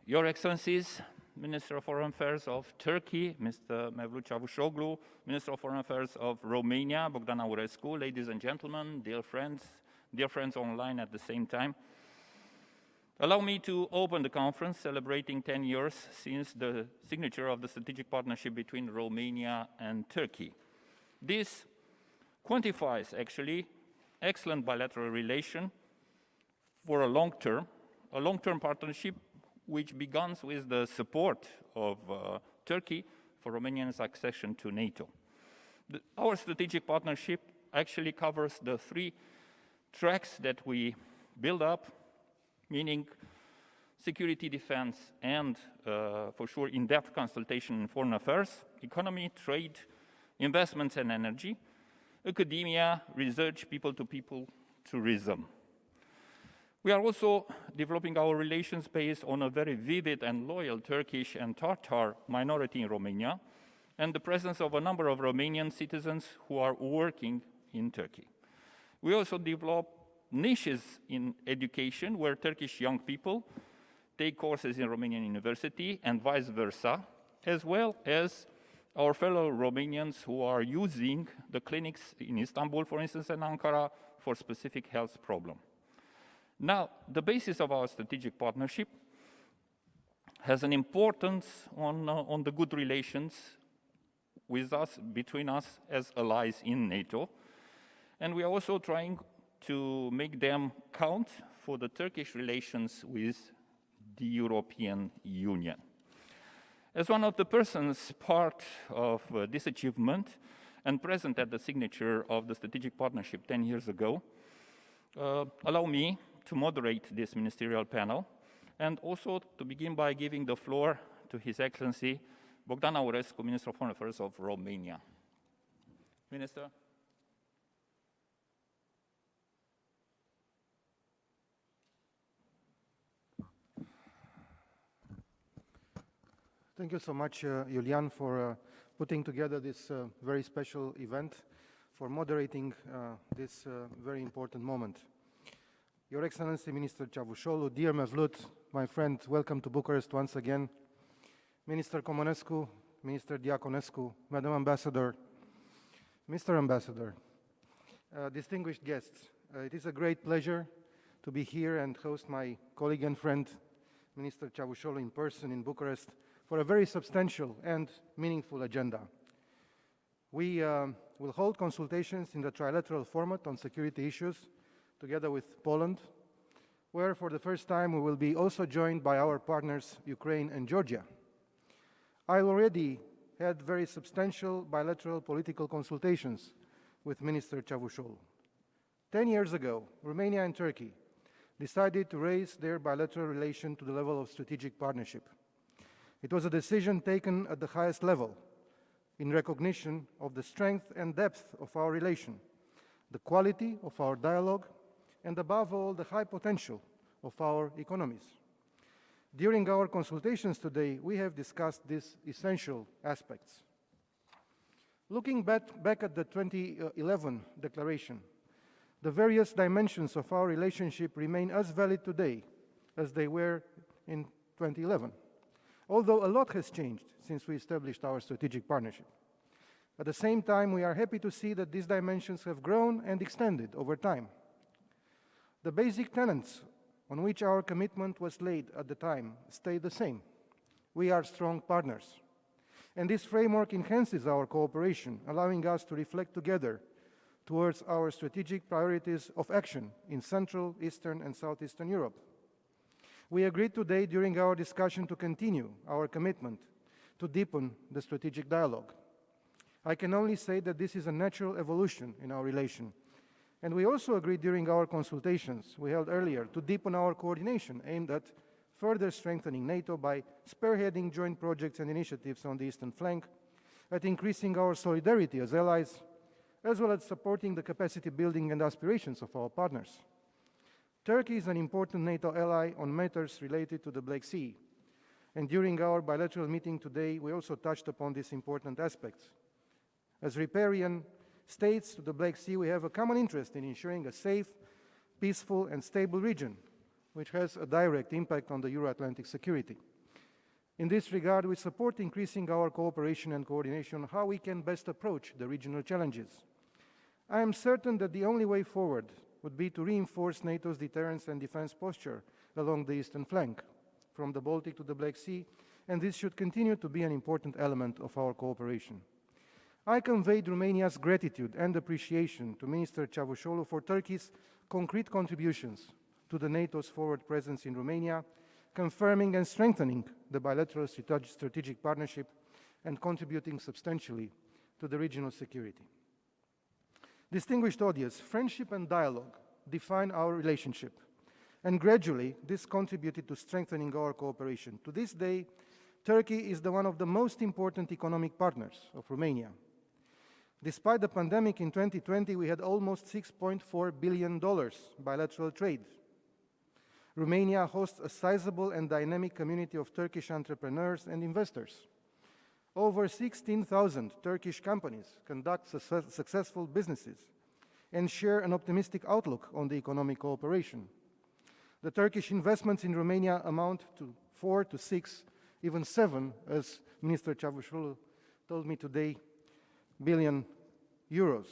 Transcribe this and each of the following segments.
Your Excellencies, Minister of Foreign Affairs of Turkey, Mr. Mevlüt Çavuşoğlu, Minister of Foreign Affairs of Romania, Bogdan Aurescu, ladies and gentlemen, dear friends online at the same time. Allow me to open the conference celebrating 10 years since the signature of the strategic partnership between Romania and Turkey. This quantifies actually excellent bilateral relation for a long-term partnership which begins with the support of Turkey for Romania's accession to NATO. Our strategic partnership actually covers the three tracks that we build up, meaning security, defense, and for sure in-depth consultation in foreign affairs, economy, trade, investments and energy, academia, research, people-to-people tourism. We are also developing our relations based on a very vivid and loyal Turkish and Tatar minority in Romania, and the presence of a number of Romanian citizens who are working in Turkey. We also develop niches in education where Turkish young people take courses in Romanian university and vice versa, as well as our fellow Romanians who are using the clinics in Istanbul, for instance, and Ankara for specific health problems. Now, the basis of our strategic partnership has an importance on the good relations with us, between us as allies in NATO, and we are also trying to make them count for the Turkish relations with the European Union. As one of the persons part of this achievement and present at the signature of the strategic partnership 10 years ago, allow me to moderate this ministerial panel and also to begin by giving the floor to His Excellency Bogdan Aurescu, Minister of Foreign Affairs of Romania. Minister. Thank you so much, Iulian, for putting together this very special event, for moderating this very important moment. Your Excellency, Minister Çavuşoğlu, dear Mevlüt, my friend, welcome to Bucharest once again. Minister Comonescu, Minister Diaconescu, Madam Ambassador, Mr. Ambassador, distinguished guests, it is a great pleasure to be here and host my colleague and friend, Minister Çavuşoğlu, in person in Bucharest for a very substantial and meaningful agenda. We will hold consultations in the trilateral format on security issues together with Poland, where for the first time we will be also joined by our partners Ukraine and Georgia. I already had very substantial bilateral political consultations with Minister Çavuşoğlu. 10 years ago, Romania and Turkey decided to raise their bilateral relation to the level of strategic partnership. It was a decision taken at the highest level in recognition of the strength and depth of our relation, the quality of our dialogue, and above all, the high potential of our economies. During our consultations today, we have discussed these essential aspects. Looking back at the 2011 declaration, the various dimensions of our relationship remain as valid today as they were in 2011, although a lot has changed since we established our strategic partnership. At the same time, we are happy to see that these dimensions have grown and extended over time. The basic tenets on which our commitment was laid at the time stay the same. We are strong partners. And this framework enhances our cooperation, allowing us to reflect together towards our strategic priorities of action in Central, Eastern, and Southeastern Europe. We agreed today during our discussion to continue our commitment to deepen the strategic dialogue. I can only say that this is a natural evolution in our relation. And we also agreed during our consultations we held earlier to deepen our coordination aimed at further strengthening NATO by spearheading joint projects and initiatives on the eastern flank, at increasing our solidarity as allies, as well as supporting the capacity building and aspirations of our partners. Turkey is an important NATO ally on matters related to the Black Sea, and during our bilateral meeting today we also touched upon these important aspects. As riparian states to the Black Sea, we have a common interest in ensuring a safe, peaceful and stable region, which has a direct impact on the Euro-Atlantic security. In this regard, we support increasing our cooperation and coordination on how we can best approach the regional challenges. I am certain that the only way forward would be to reinforce NATO's deterrence and defense posture along the eastern flank, from the Baltic to the Black Sea, and this should continue to be an important element of our cooperation. I conveyed Romania's gratitude and appreciation to Minister Çavuşoğlu for Turkey's concrete contributions to the NATO's forward presence in Romania, confirming and strengthening the bilateral strategic partnership and contributing substantially to the regional security. Distinguished audience, friendship and dialogue define our relationship, and gradually this contributed to strengthening our cooperation. To this day, Turkey is one of the most important economic partners of Romania. Despite the pandemic in 2020, we had almost $6.4 billion bilateral trade. Romania hosts a sizable and dynamic community of Turkish entrepreneurs and investors. Over 16,000 Turkish companies conduct successful businesses and share an optimistic outlook on the economic cooperation. The Turkish investments in Romania amount to 4 to 6, even 7, as Minister Çavuşoğlu told me today, billion euros.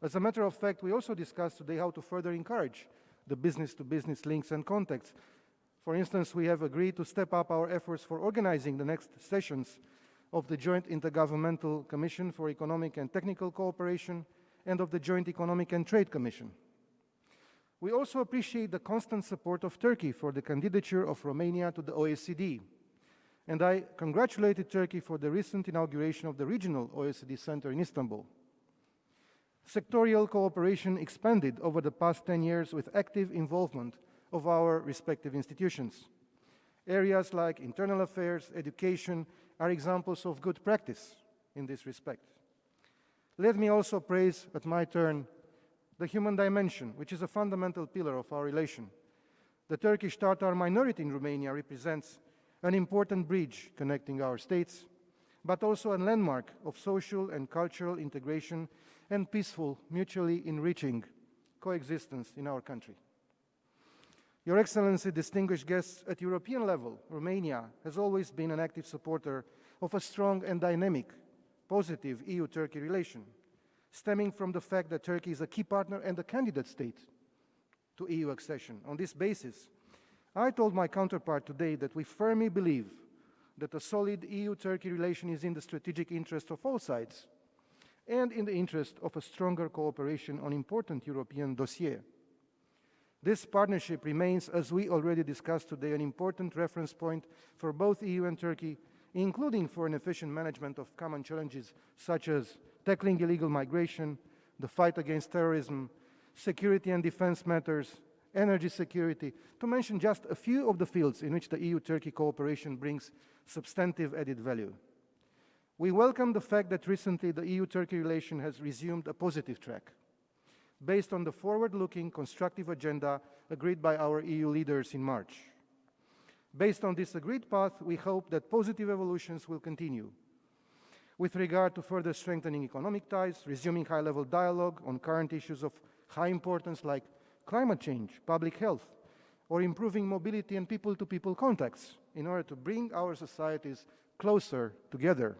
As a matter of fact, we also discussed today how to further encourage the business-to-business links and contacts. For instance, we have agreed to step up our efforts for organizing the next sessions of the Joint Intergovernmental Commission for Economic and Technical Cooperation and of the Joint Economic and Trade Commission. We also appreciate the constant support of Turkey for the candidature of Romania to the OECD, and I congratulated Turkey for the recent inauguration of the regional OECD Center in Istanbul. Sectorial cooperation expanded over the past 10 years with active involvement of our respective institutions. Areas like internal affairs, education are examples of good practice in this respect. Let me also praise, at my turn, the human dimension, which is a fundamental pillar of our relation. The Turkish Tatar minority in Romania represents an important bridge connecting our states, but also a landmark of social and cultural integration and peaceful, mutually enriching coexistence in our country. Your Excellency, distinguished guests, at European level, Romania has always been an active supporter of a strong and dynamic, positive EU-Turkey relation, stemming from the fact that Turkey is a key partner and a candidate state to EU accession. On this basis, I told my counterpart today that we firmly believe that a solid EU-Turkey relation is in the strategic interest of all sides and in the interest of a stronger cooperation on important European dossiers. This partnership remains, as we already discussed today, an important reference point for both EU and Turkey, including for an efficient management of common challenges such as tackling illegal migration, the fight against terrorism, security and defense matters, energy security, to mention just a few of the fields in which the EU-Turkey cooperation brings substantive added value. We welcome the fact that recently the EU-Turkey relation has resumed a positive track, based on the forward-looking, constructive agenda agreed by our EU leaders in March. Based on this agreed path, we hope that positive evolutions will continue. With regard to further strengthening economic ties, resuming high-level dialogue on current issues of high importance like climate change, public health, or improving mobility and people-to-people contacts in order to bring our societies closer together.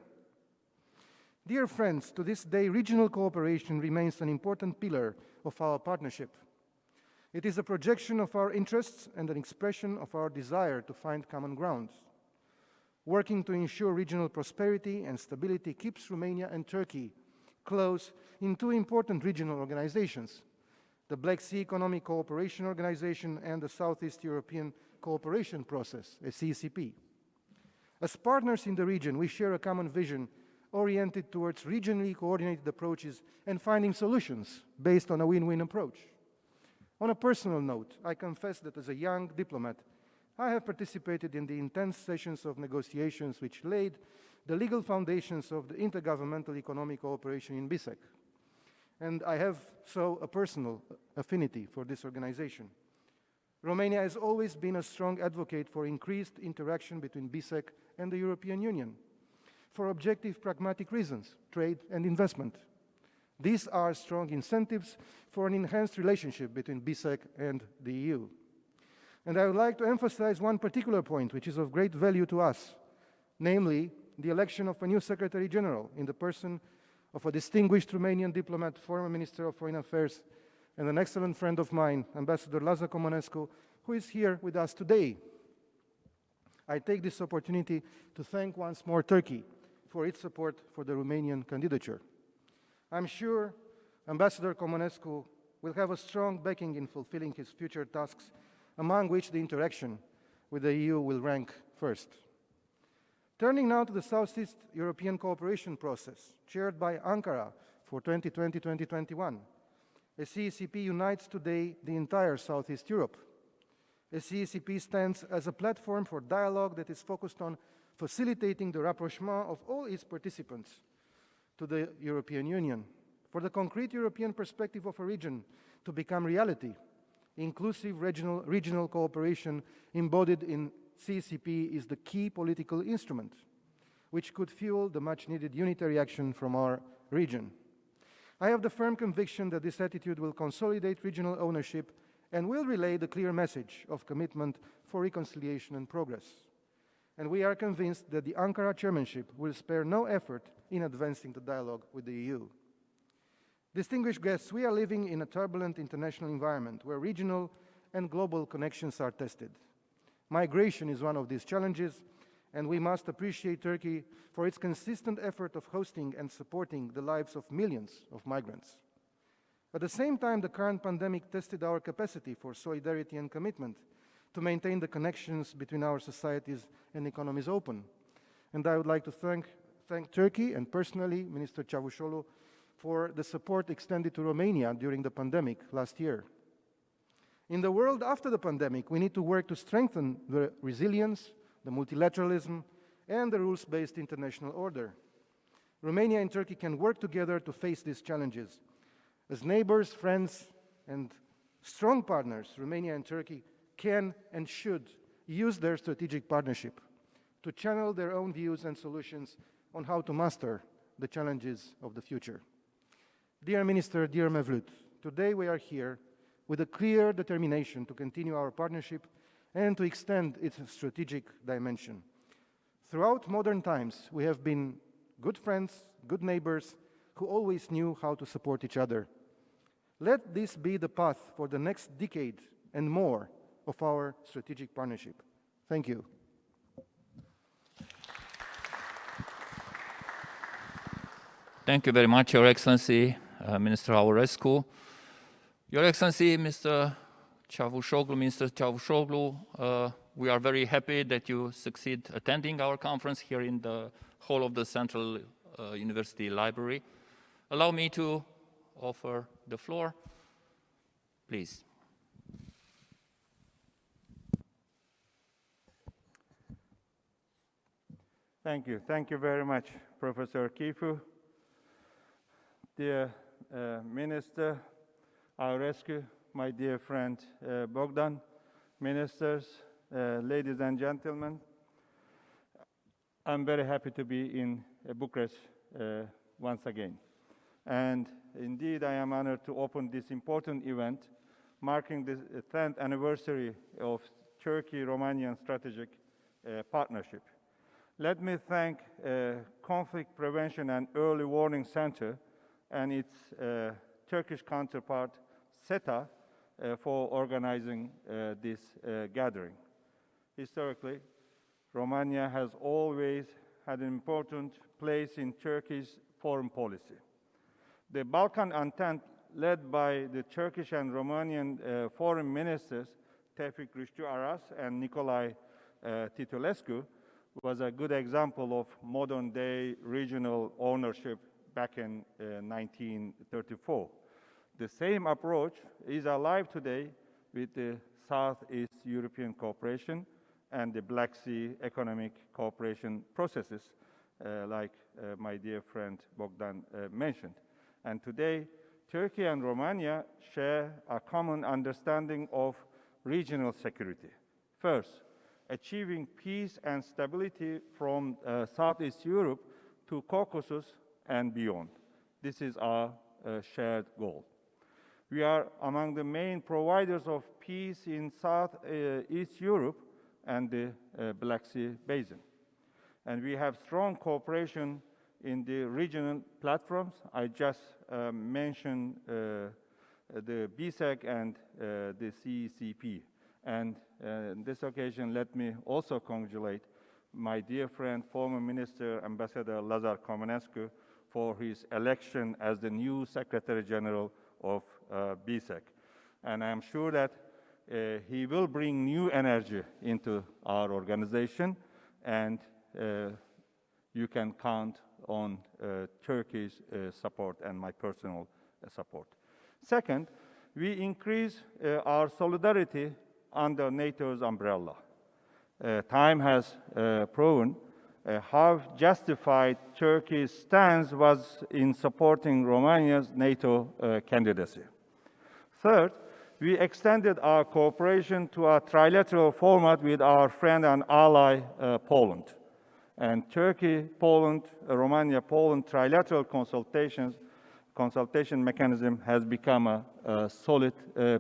Dear friends, to this day, regional cooperation remains an important pillar of our partnership. It is a projection of our interests and an expression of our desire to find common ground. Working to ensure regional prosperity and stability keeps Romania and Turkey close in two important regional organizations, the Black Sea Economic Cooperation Organization and the Southeast European Cooperation Process, CECP. As partners in the region, we share a common vision oriented towards regionally coordinated approaches and finding solutions based on a win-win approach. On a personal note, I confess that as a young diplomat, I have participated in the intense sessions of negotiations which laid the legal foundations of the intergovernmental economic cooperation in BISEC. And I have so a personal affinity for this organization. Romania has always been a strong advocate for increased interaction between BISEC and the European Union, for objective, pragmatic reasons, trade and investment. These are strong incentives for an enhanced relationship between BISEC and the EU. And I would like to emphasize one particular point which is of great value to us. namely the election of a new Secretary General in the person of a distinguished Romanian diplomat, former Minister of Foreign Affairs, and an excellent friend of mine, Ambassador Laza Comănescu, who is here with us today. I take this opportunity to thank once more Turkey for its support for the Romanian candidature. I'm sure Ambassador Comănescu will have a strong backing in fulfilling his future tasks, among which the interaction with the EU will rank first. Turning now to the Southeast European cooperation process, chaired by Ankara for 2020-2021, SECP unites today the entire Southeast Europe. SECP stands as a platform for dialogue that is focused on facilitating the rapprochement of all its participants to the European Union. For the concrete European perspective of a region to become reality, inclusive regional cooperation embodied in CCP is the key political instrument which could fuel the much-needed unitary action from our region. I have the firm conviction that this attitude will consolidate regional ownership and will relay the clear message of commitment for reconciliation and progress. And we are convinced that the Ankara chairmanship will spare no effort in advancing the dialogue with the EU. Distinguished guests, we are living in a turbulent international environment where regional and global connections are tested. Migration is one of these challenges, and we must appreciate Turkey for its consistent effort of hosting and supporting the lives of millions of migrants. At the same time, the current pandemic tested our capacity for solidarity and commitment to maintain the connections between our societies and economies open. And I would like to thank Turkey and personally Minister Çavuşoğlu for the support extended to Romania during the pandemic last year. In the world after the pandemic, we need to work to strengthen the resilience, the multilateralism, and the rules-based international order. Romania and Turkey can work together to face these challenges. As neighbors, friends, and strong partners, Romania and Turkey can and should use their strategic partnership to channel their own views and solutions on how to master the challenges of the future. Dear Minister, dear Mevlüt, today we are here with a clear determination to continue our partnership and to extend its strategic dimension. Throughout modern times, we have been good friends, good neighbors, who always knew how to support each other. Let this be the path for the next decade and more of our strategic partnership. Thank you. Thank you very much, Your Excellency, Minister Aurescu. Your Excellency, Mr. Çavuşoğlu, Minister Çavuşoğlu, we are very happy that you succeed attending our conference here in the hall of the Central University Library. Allow me to offer the floor, please. Thank you. Thank you very much, Professor Kifu. Dear Minister Aurescu, my dear friend Bogdan, ministers, ladies and gentlemen, I'm very happy to be in Bucharest once again. And indeed, I am honored to open this important event marking the 10th anniversary of Turkey-Romanian strategic partnership. Let me thank Conflict Prevention and Early Warning Center and its Turkish counterpart, SETA, for organizing this gathering. Historically, Romania has always had an important place in Turkey's foreign policy. The Balkan Entente, led by the Turkish and Romanian foreign ministers, Tevfik Rüştü Aras and Nicolae Titulescu, was a good example of modern-day regional ownership back in 1934. The same approach is alive today with the Southeast European cooperation and the Black Sea economic cooperation processes, like my dear friend Bogdan mentioned. And today, Turkey and Romania share a common understanding of regional security. First, achieving peace and stability from Southeast Europe to Caucasus and beyond. This is our shared goal. We are among the main providers of peace in Southeast Europe and the Black Sea Basin. And we have strong cooperation in the regional platforms. I just mentioned the BSEC and the CECP. And on this occasion, let me also congratulate my dear friend, former Minister, Ambassador Lazar Comenescu, for his election as the new Secretary General of BSEC. And I am sure that he will bring new energy into our organization, and you can count on Turkey's support and my personal support. Second, we increase our solidarity under NATO's umbrella. Time has proven how justified Turkey's stance was in supporting Romania's NATO candidacy. Third, we extended our cooperation to a trilateral format with our friend and ally, Poland. And Turkey, Poland, Romania-Poland trilateral consultation mechanism has become a solid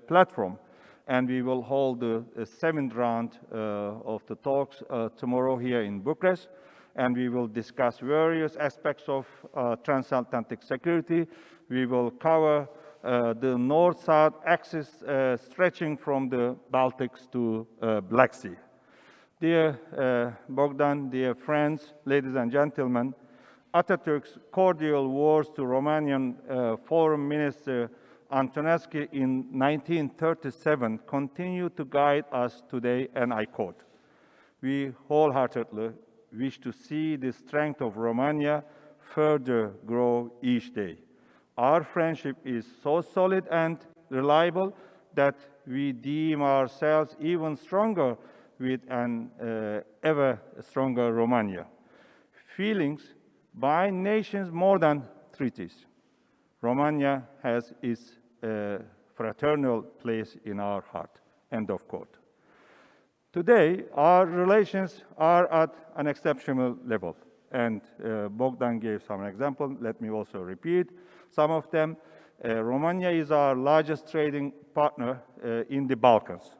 platform. And we will hold the seventh round of the talks tomorrow here in Bucharest. And we will discuss various aspects of transatlantic security. We will cover the north-south axis stretching from the Baltics to Black Sea. Dear Bogdan, dear friends, ladies and gentlemen, Atatürk's cordial words to Romanian Foreign Minister Antonescu in 1937 continue to guide us today, and I quote, "We wholeheartedly wish to see the strength of Romania further grow each day. Our friendship is so solid and reliable that we deem ourselves even stronger with an ever stronger Romania. Feelings bind nations more than treaties. Romania has its fraternal place in our heart." End of quote. Today, our relations are at an exceptional level, and Bogdan gave some examples. Let me also repeat some of them. Romania is our largest trading partner in the Balkans,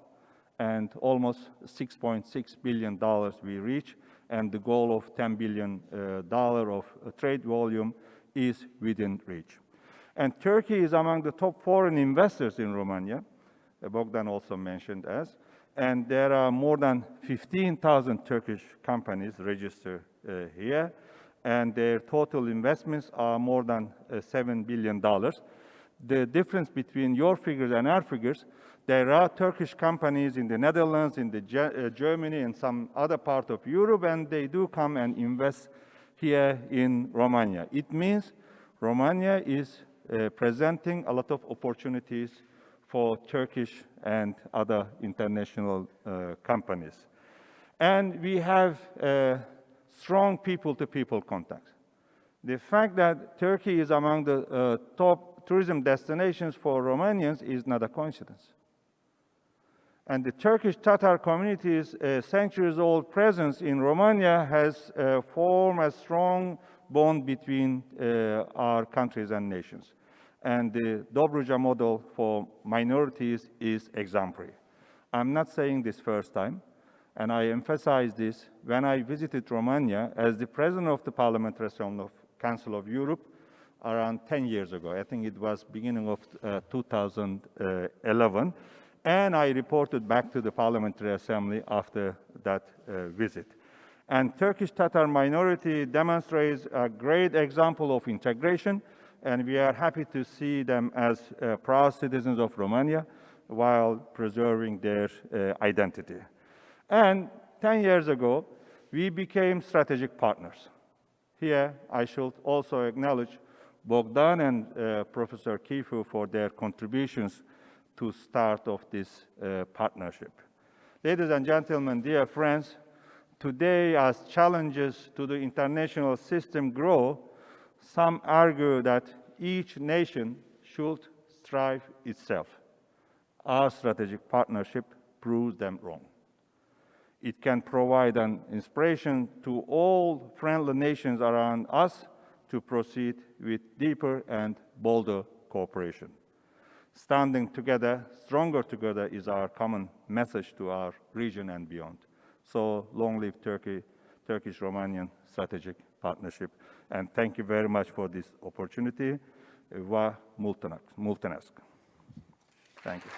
and almost $6.6 billion we reach, and the goal of $10 billion of trade volume is within reach. And Turkey is among the top foreign investors in Romania, Bogdan also mentioned as, and there are more than 15,000 Turkish companies registered here, and their total investments are more than $7 billion. The difference between your figures and our figures, there are Turkish companies in the Netherlands, in Germany, and some other part of Europe, and they do come and invest here in Romania. It means Romania is presenting a lot of opportunities for Turkish and other international companies. And we have strong people-to-people contacts. The fact that Turkey is among the top tourism destinations for Romanians is not a coincidence. And the Turkish Tatar community's centuries-old presence in Romania has formed a strong bond between our countries and nations. And the Dobruja model for minorities is exemplary. I'm not saying this first time, and I emphasize this when I visited Romania as the president of the Parliamentary Assembly of Council of Europe around 10 years ago. I think it was beginning of 2011. And I reported back to the Parliamentary Assembly after that visit. And Turkish Tatar minority demonstrates a great example of integration, and we are happy to see them as proud citizens of Romania while preserving their identity. And 10 years ago, we became strategic partners. Here, I should also acknowledge Bogdan and Professor Kifu for their contributions to start of this partnership. Ladies and gentlemen, dear friends, today as challenges to the international system grow, some argue that each nation should strive itself. Our strategic partnership proves them wrong. It can provide an inspiration to all friendly nations around us to proceed with deeper and bolder cooperation. Standing together, stronger together is our common message to our region and beyond. So long live Turkey, Turkish-Romanian strategic partnership. And thank you very much for this opportunity. Vă mulțumesc. Thank you.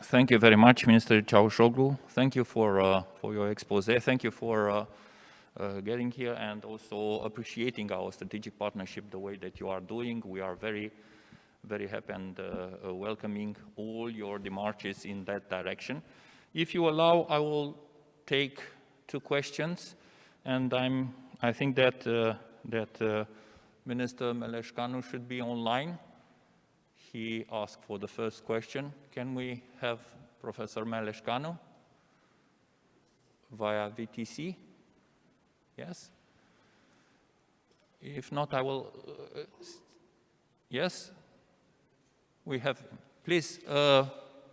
Thank you very much, Minister Çavuşoğlu. Thank you for your expose. Thank you for getting here and also appreciating our strategic partnership the way that you are doing. We are very, very happy and welcoming all your demarches in that direction. If you allow, I will take 2 questions, and I think that Minister Meleșcanu should be online. He asked for the first question. Can we have Professor Meleșcanu via VTC? Yes? If not, I will... yes? We have... Please,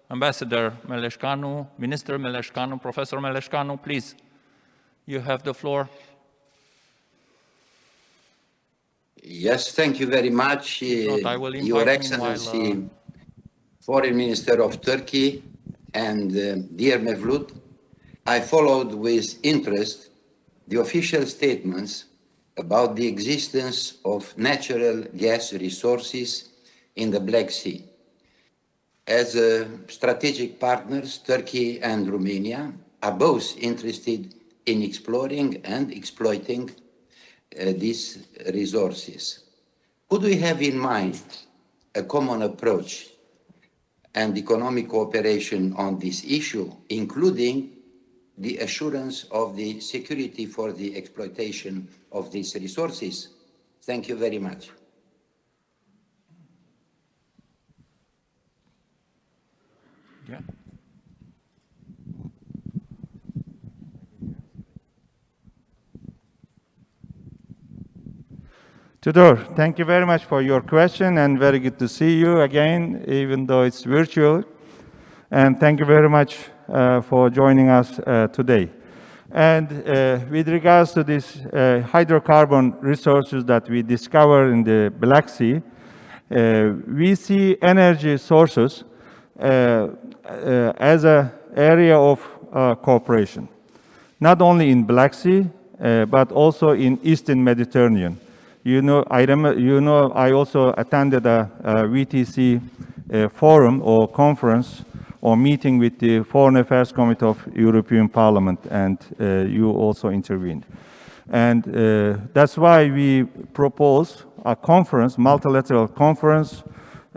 Ambassador Meleșcanu, Minister Meleșcanu, Professor Meleșcanu, please. You have the floor. Yes, thank you very much, Your Excellency, Foreign Minister of Turkey, and dear Mevlüt. I followed with interest the official statements about the existence of natural gas resources in the Black Sea. As strategic partners, Turkey and Romania are both interested in exploring and exploiting these resources. Could we have in mind a common approach and economic cooperation on this issue, including the assurance of the security for the exploitation of these resources? Thank you very much. Yeah. Tudor, thank you very much for your question, and very good to see you again, even though it's virtual. And thank you very much for joining us today. And with regards to these hydrocarbon resources that we discover in the Black Sea, we see energy sources as an area of cooperation, not only in Black Sea, but also in Eastern Mediterranean. I also attended a VTC forum or conference or meeting with the Foreign Affairs Committee of European Parliament, and you also intervened. And that's why we propose a conference, multilateral conference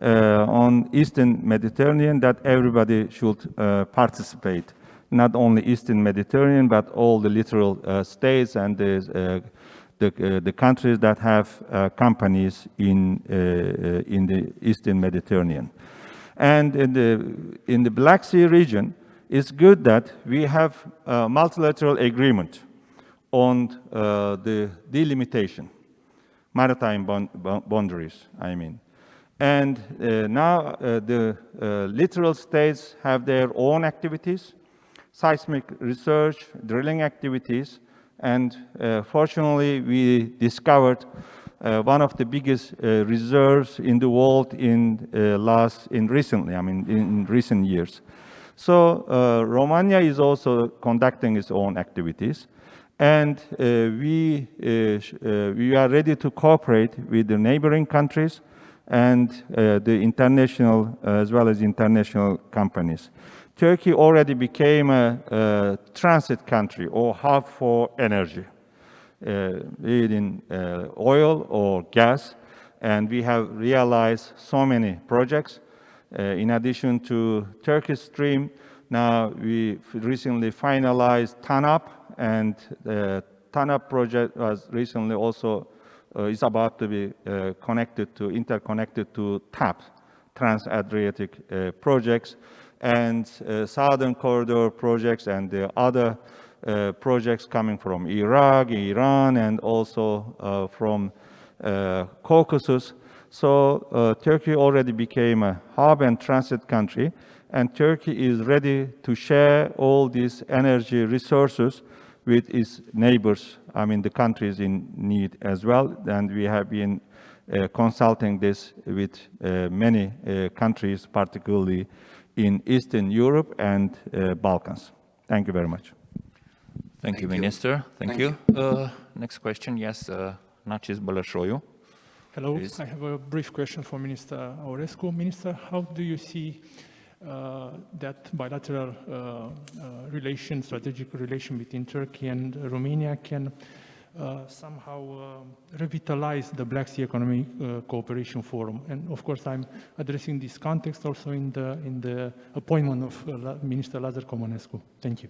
on Eastern Mediterranean, that everybody should participate. Not only Eastern Mediterranean, but all the littoral states and the countries that have companies in the Eastern Mediterranean. And in the Black Sea region, it's good that we have a multilateral agreement on the delimitation, maritime boundaries, I mean. And now the littoral states have their own activities, seismic research, drilling activities, and fortunately we discovered one of the biggest reserves in the world in recent years. So Romania is also conducting its own activities, and we are ready to cooperate with the neighboring countries and the international as well as international companies. Turkey already became a transit country or hub for energy, be it in oil or gas, and we have realized so many projects. In addition to Turkish Stream, now we recently finalized TANAP, and the TANAP project was recently also is about to be interconnected to TAP, Trans-Adriatic projects, and Southern Corridor projects and the other projects coming from Iraq, Iran, and also from Caucasus. So Turkey already became a hub and transit country, and Turkey is ready to share all these energy resources with its neighbors, I mean the countries in need as well. And we have been consulting this with many countries, particularly in Eastern Europe and Balkans. Thank you very much. Thank you, Minister. Thank you. Next question, yes, Nacis Bălășoiu. Hello, Please. I have a brief question for Minister Aurescu. Minister, how do you see that bilateral strategic relation between Turkey and Romania can somehow revitalize the Black Sea Economic Cooperation Forum? And of course, I'm addressing this context also in the appointment of Minister Lazar Comănescu. Thank you.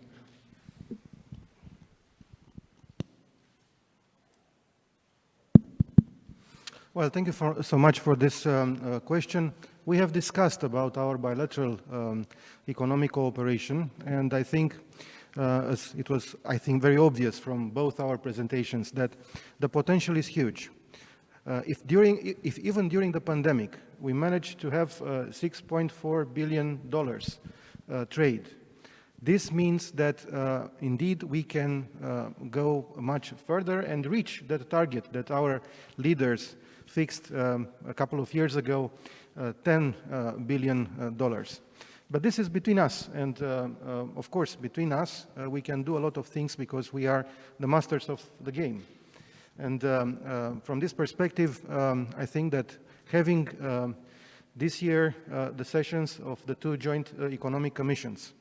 Well, thank you so much for this question. We have discussed about our bilateral economic cooperation, and I think as it was, I think, very obvious from both our presentations that the potential is huge. If even during the pandemic we managed to have $6.4 billion trade, this means that indeed we can go much further and reach that target that our leaders fixed a couple of years ago, $10 billion. But this is between us, and of course, between us, we can do a lot of things because we are the masters of the game. And from this perspective, I think that having this year the sessions of the two joint economic commissions,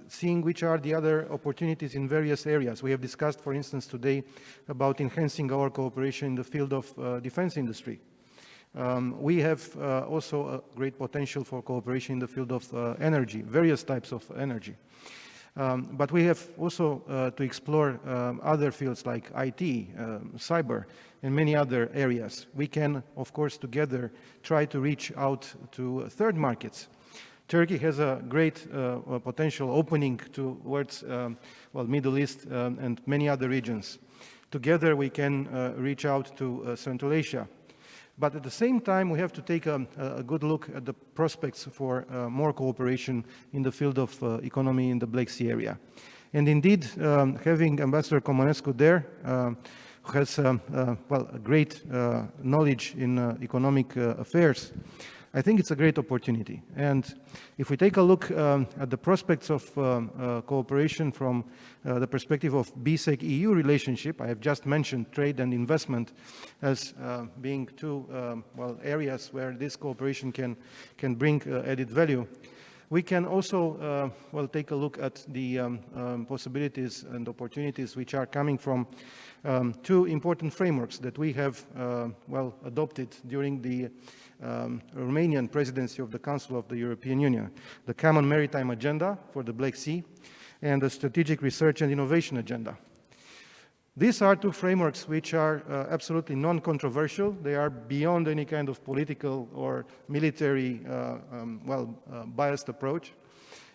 seeing which are the other opportunities in various areas. We have discussed, for instance, today about enhancing our cooperation in the field of defense industry. We have also a great potential for cooperation in the field of energy, various types of energy. But we have also to explore other fields like IT, cyber, and many other areas. We can, of course, together try to reach out to third markets. Turkey has a great potential opening towards Middle East and many other regions. Together we can reach out to Central Asia. But at the same time, we have to take a good look at the prospects for more cooperation in the field of economy in the Black Sea area. And indeed, having Ambassador Comănescu there, who has a great knowledge in economic affairs, I think it's a great opportunity. And if we take a look at the prospects of cooperation from the perspective of BSEC-EU relationship, I have just mentioned trade and investment as being two areas where this cooperation can bring added value. We can also take a look at the possibilities and opportunities which are coming from two important frameworks that we have adopted during the Romanian presidency of the Council of the European Union, the Common Maritime Agenda for the Black Sea and the Strategic Research and Innovation Agenda. These are two frameworks which are absolutely non-controversial. They are beyond any kind of political or military biased approach.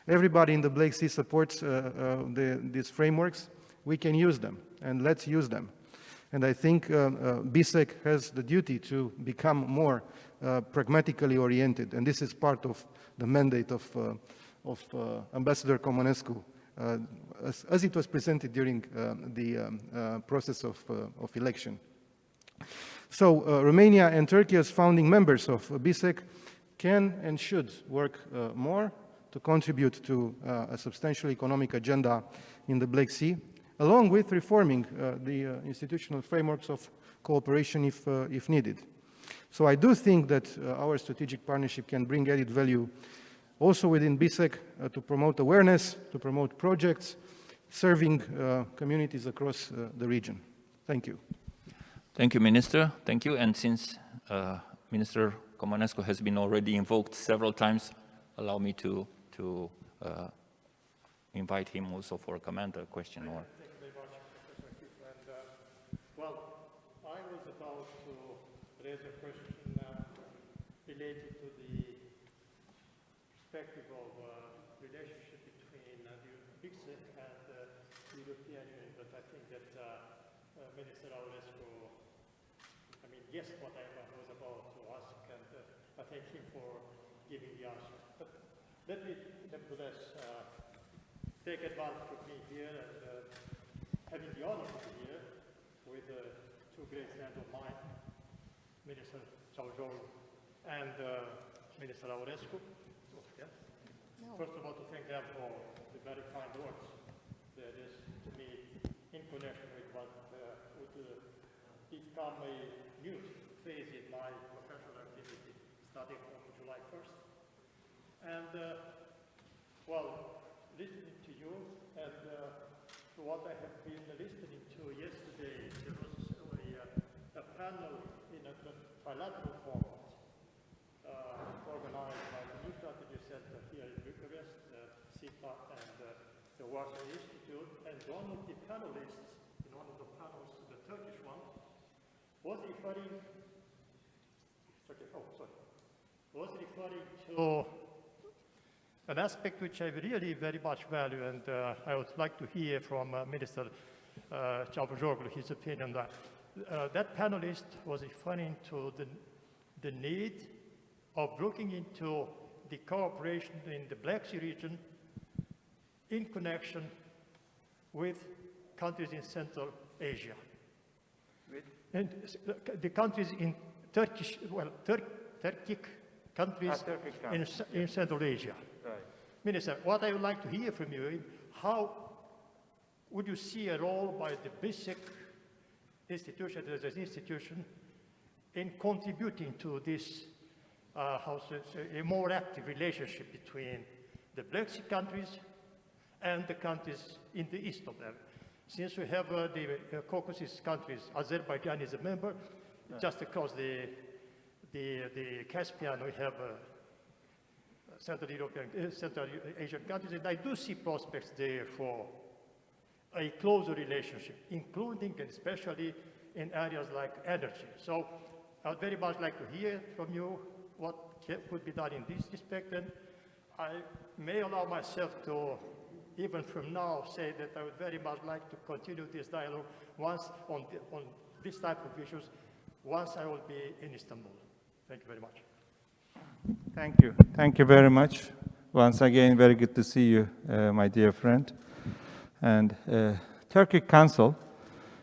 Everybody in the Black Sea supports these frameworks. We can use them, and let's use them. And I think BSEC has the duty to become more pragmatically oriented, and this is part of the mandate of Ambassador Comănescu, as it was presented during the process of election. So Romania and Turkey, as founding members of BSEC, can and should work more to contribute to a substantial economic agenda in the Black Sea, along with reforming the institutional frameworks of cooperation if needed. So I do think that our strategic partnership can bring added value also within BSEC to promote awareness, to promote projects, serving communities across the region. Thank you. Thank you, Minister. Thank you. And since Minister Comănescu has been already invoked several times, allow me to invite him also for a comment, a question, or... I was about to raise a question related to the perspective of relationship between the BSEC and the European Union, but I think that Minister Aurescu, guessed what I was about to ask, and I thank him for giving the answer. But let me nevertheless take advantage of being here and having the honor to be here with two great friends of mine, Minister Çavuşoğlu and Minister Aurescu. First of all, to thank them for the very kind words. That is, to me, in connection with what would become a new phase in my professional activity, starting from July 1st. And, well, listening to you and to what I have been listening to yesterday, there was a panel in a trilateral format organized by the New Strategy Center here in Bucharest, SETA, and the Warsaw Institute. And one of the panelists, in one of the panels, the Turkish one, was referring to an aspect which I really very much value, and I would like to hear from Minister Çavuşoğlu his opinion on that. That panelist was referring to the need of looking into the cooperation in the Black Sea region in connection with countries in Central Asia. And the countries in Turkish countries in Central Asia. Right. Minister, what I would like to hear from you is how would you see a role by the basic institution as an institution in contributing to this a more active relationship between the Black Sea countries and the countries in the east of them? Since we have the Caucasus countries, Azerbaijan is a member, just across the Caspian we have Central Asian countries, and I do see prospects there for a closer relationship, including and especially in areas like energy. So I would very much like to hear from you what could be done in this respect, and I may allow myself to, even from now, say that I would very much like to continue this dialogue once on this type of issues, once I will be in Istanbul. Thank you very much. Thank you. Thank you very much. Once again, very good to see you, my dear friend. And Turkey Council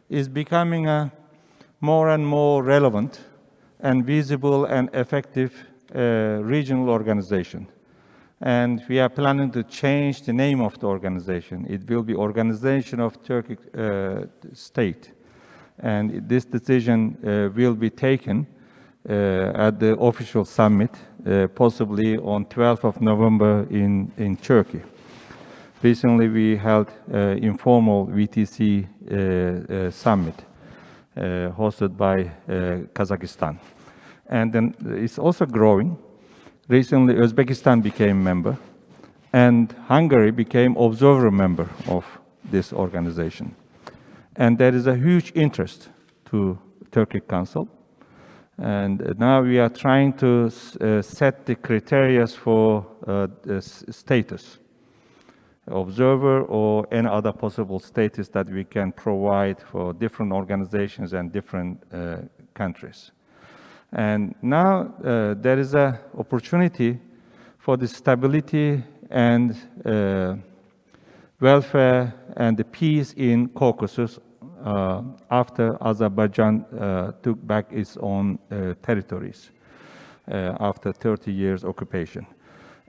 is becoming a more and more relevant and visible and effective regional organization. And we are planning to change the name of the organization. It will be Organization of Turkic State. And this decision will be taken at the official summit, possibly on 12th of November in Turkey. Recently, we held informal VTC summit hosted by Kazakhstan. And then it's also growing. Recently, Uzbekistan became member, and Hungary became observer member of this organization. And there is a huge interest to Turkic Council. And now we are trying to set the criteria for status, observer or any other possible status that we can provide for different organizations and different countries. And now there is an opportunity for the stability and welfare and the peace in Caucasus after Azerbaijan took back its own territories after 30 years occupation.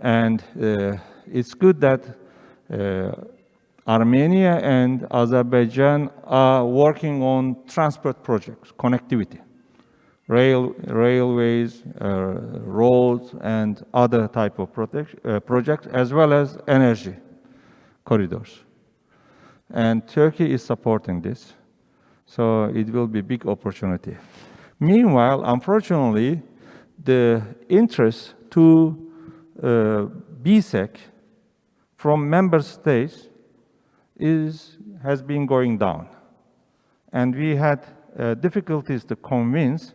And it's good that Armenia and Azerbaijan are working on transport projects, connectivity, railways, roads, and other type of projects, as well as energy corridors. And Turkey is supporting this, so it will be a big opportunity. Meanwhile, unfortunately, the interest to BSEC from member states has been going down. And we had difficulties to convince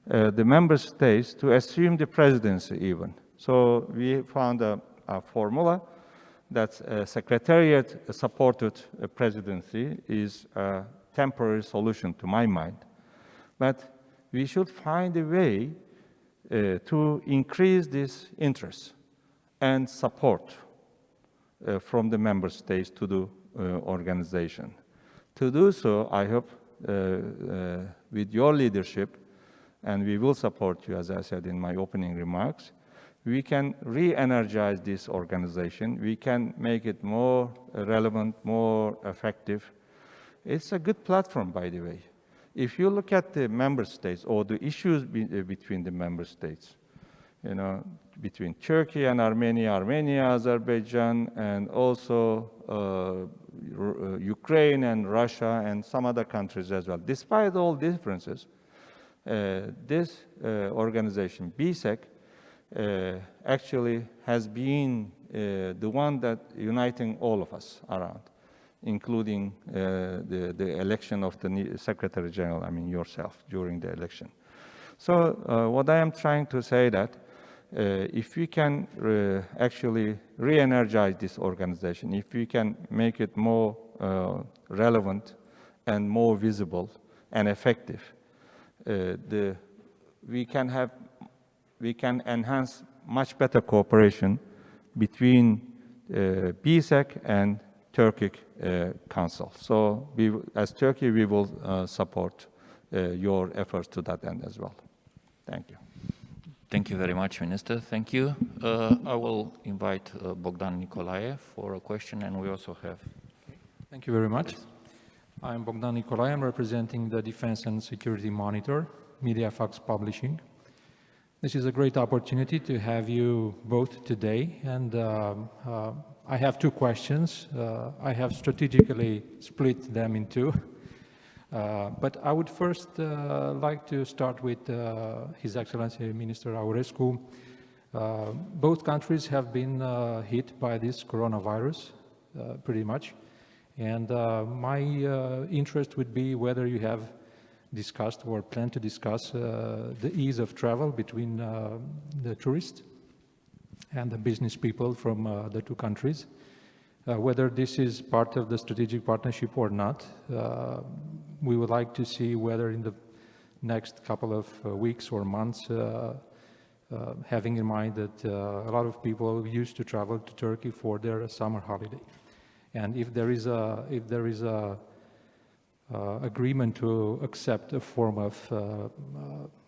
the member states to assume the presidency even. So we found a formula that secretariat-supported presidency is a temporary solution to my mind. But we should find a way to increase this interest and support from the member states to the organization. To do so, I hope with your leadership, and we will support you, as I said in my opening remarks, we can re-energize this organization. We can make it more relevant, more effective. It's a good platform, by the way. If you look at the member states or the issues between the member states, between Turkey and Armenia, Azerbaijan, and also Ukraine and Russia and some other countries as well. Despite all differences, this organization, BSEC, actually has been the one that uniting all of us around, including the election of the Secretary General, I mean yourself, during the election. So what I am trying to say that if we can actually re-energize this organization, if we can make it more relevant and more visible and effective, we can enhance much better cooperation between BSEC and Turkic Council. So as Turkey, we will support your efforts to that end as well. Thank you. Thank you very much, Minister. Thank you. I will invite Bogdan Nicolae for a question, and we also have... Thank you very much. I'm Bogdan Nicolae. I'm representing the Defense and Security Monitor, MediaFax Publishing. This is a great opportunity to have you both today, and I have two questions. I have strategically split them in two. But I would first like to start with His Excellency Minister Aurescu. Both countries have been hit by this coronavirus, pretty much. And my interest would be whether you have discussed or plan to discuss the ease of travel between the tourists and the business people from the two countries, whether this is part of the strategic partnership or not. We would like to see whether in the next couple of weeks or months, having in mind that a lot of people used to travel to Turkey for their summer holiday. And if there is a agreement to accept a form of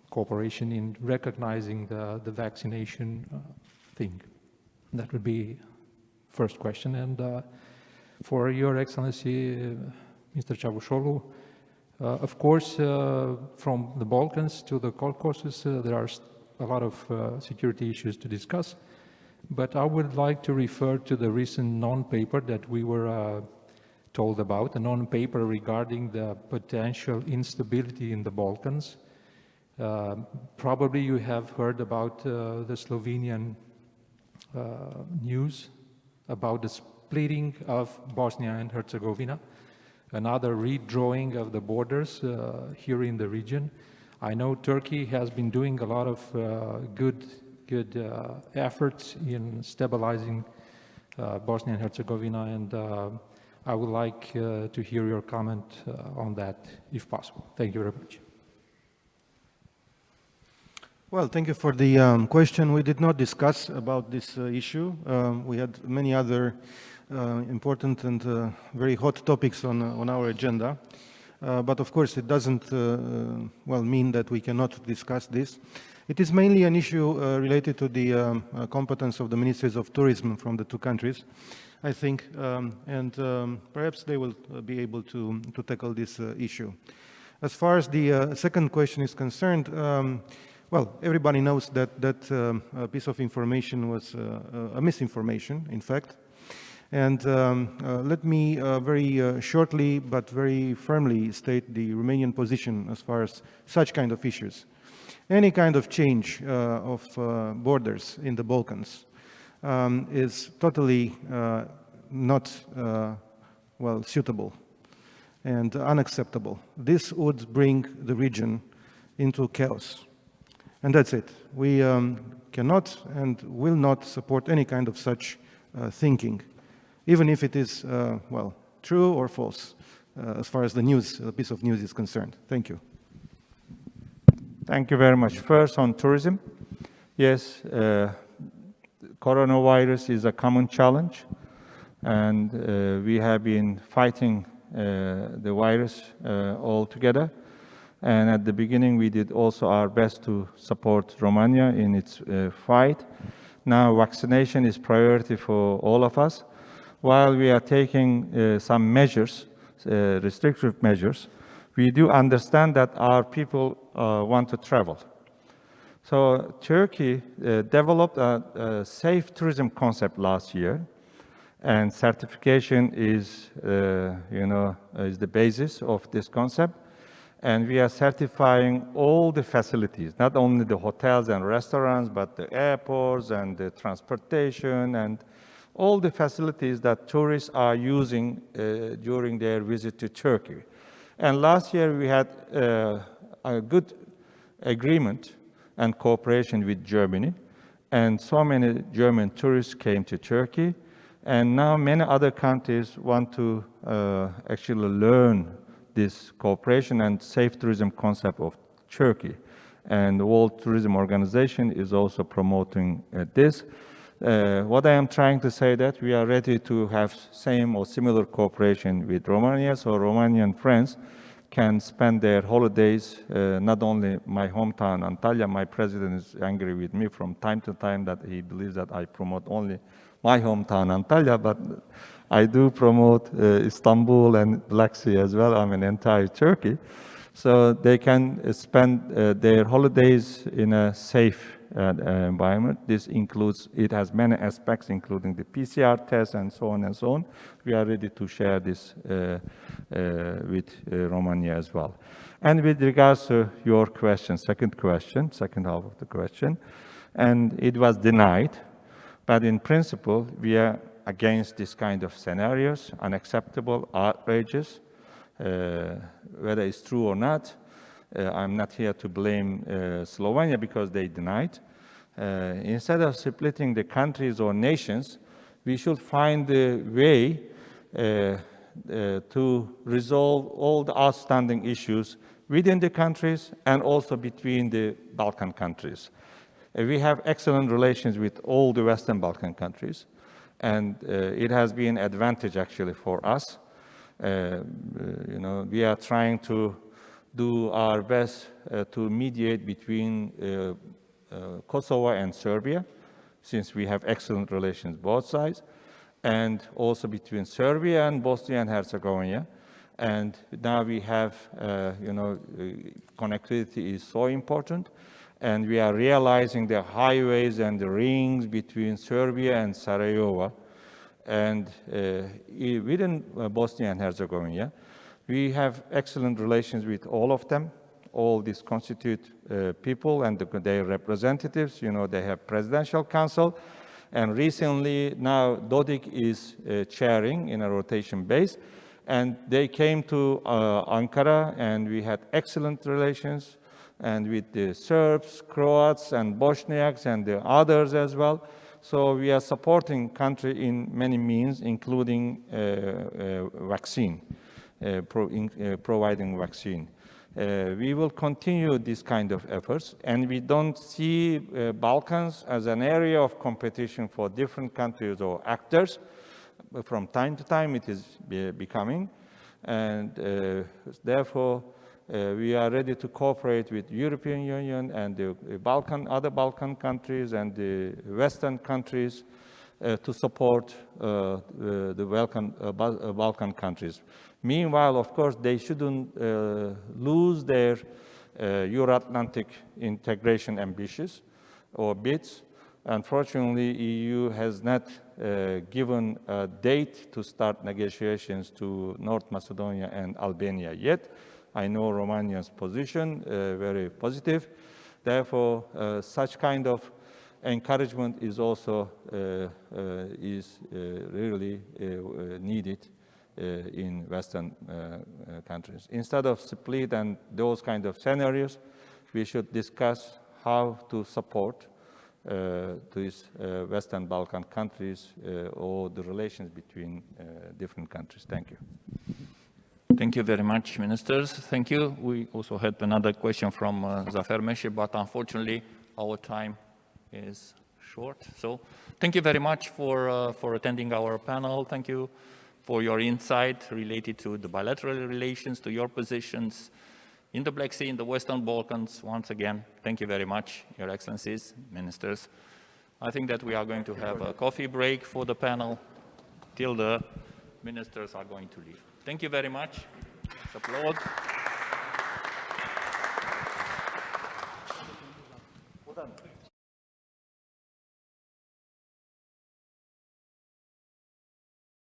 cooperation in recognizing the vaccination thing. That would be first question. And for Your Excellency, Mr. Çavuşoğlu, of course, from the Balkans to the Caucasus, there are a lot of security issues to discuss. But I would like to refer to the recent non-paper that we were told about, a non-paper regarding the potential instability in the Balkans. Probably you have heard about the Slovenian news about the splitting of Bosnia and Herzegovina, another redrawing of the borders here in the region. I know Turkey has been doing a lot of good efforts in stabilizing Bosnia and Herzegovina, and I would like to hear your comment on that, if possible. Thank you very much. Well, thank you for the question. We did not discuss about this issue. We had many other important and very hot topics on our agenda. But of course, it doesn't mean that we cannot discuss this. It is mainly an issue related to the competence of the ministries of tourism from the two countries, I think, and perhaps they will be able to tackle this issue. As far as the second question is concerned, well, everybody knows that that piece of information was a misinformation, in fact. And let me very shortly but very firmly state the Romanian position as far as such kind of issues. Any kind of change of borders in the Balkans is totally not suitable and unacceptable. This would bring the region into chaos. And that's it. We cannot and will not support any kind of such thinking, even if it is, true or false, as far as the piece of news is concerned. Thank you. Thank you very much. First, on tourism. Yes, coronavirus is a common challenge, and we have been fighting the virus all together. And at the beginning, we did also our best to support Romania in its fight. Now vaccination is priority for all of us. While we are taking some measures, restrictive measures, we do understand that our people want to travel. So Turkey developed a safe tourism concept last year, and certification is, is the basis of this concept. And we are certifying all the facilities, not only the hotels and restaurants, but the airports and the transportation and all the facilities that tourists are using during their visit to Turkey. And last year we had a good agreement and cooperation with Germany, and so many German tourists came to Turkey, and now many other countries want to actually learn this cooperation and safe tourism concept of Turkey. And the World Tourism Organization is also promoting this. What I am trying to say that we are ready to have same or similar cooperation with Romania, so Romanian friends can spend their holidays, not only my hometown, Antalya. My president is angry with me from time to time that he believes that I promote only my hometown, Antalya, but I do promote Istanbul and Black Sea as well, I mean entire Turkey. So they can spend their holidays in a safe environment. This includes, it has many aspects, including the PCR test and so on and so on. We are ready to share this with Romania as well. And with regards to your question, second half of the question, and it was denied, but in principle, we are against this kind of scenarios, unacceptable, outrageous, whether it's true or not. I'm not here to blame Slovenia because they denied. Instead of splitting the countries or nations, we should find a way to resolve all the outstanding issues within the countries and also between the Balkan countries. We have excellent relations with all the Western Balkan countries, and it has been an advantage actually for us. We are trying to do our best to mediate between Kosovo and Serbia, since we have excellent relations both sides, and also between Serbia and Bosnia and Herzegovina. And now we have, connectivity is so important, and we are realizing the highways and the rings between Serbia and Sarajevo. And within Bosnia and Herzegovina, we have excellent relations with all of them. All these constitute people and their representatives. They have presidential council. And recently, now Dodik is chairing in a rotation base. And they came to Ankara, and we had excellent relations, and with the Serbs, Croats, and Bosniaks, and the others as well. So we are supporting country in many means, including vaccine, providing vaccine. We will continue this kind of efforts, and we don't see Balkans as an area of competition for different countries or actors. From time to time, it is becoming, and therefore, we are ready to cooperate with European Union and the other Balkan countries and the Western countries to support the Balkan countries. Meanwhile, of course, they shouldn't lose their Euro-Atlantic integration ambitions or bids. Unfortunately, EU has not given a date to start negotiations to North Macedonia and Albania yet. I know Romania's position, very positive. Therefore, such kind of encouragement is also really needed in Western countries. Instead of split and those kind of scenarios, we should discuss how to support these Western Balkan countries or the relations between different countries. Thank you. Thank you very much, ministers. Thank you. We also had another question from Zafer Meshi, but unfortunately our time is short. So thank you very much for attending our panel. Thank you for your insight related to the bilateral relations, to your positions in the Black Sea, in the Western Balkans. Once again, thank you very much, Your Excellencies, ministers. I think that we are going to have a coffee break for the panel till the ministers are going to leave. Thank you very much. Let's applaud.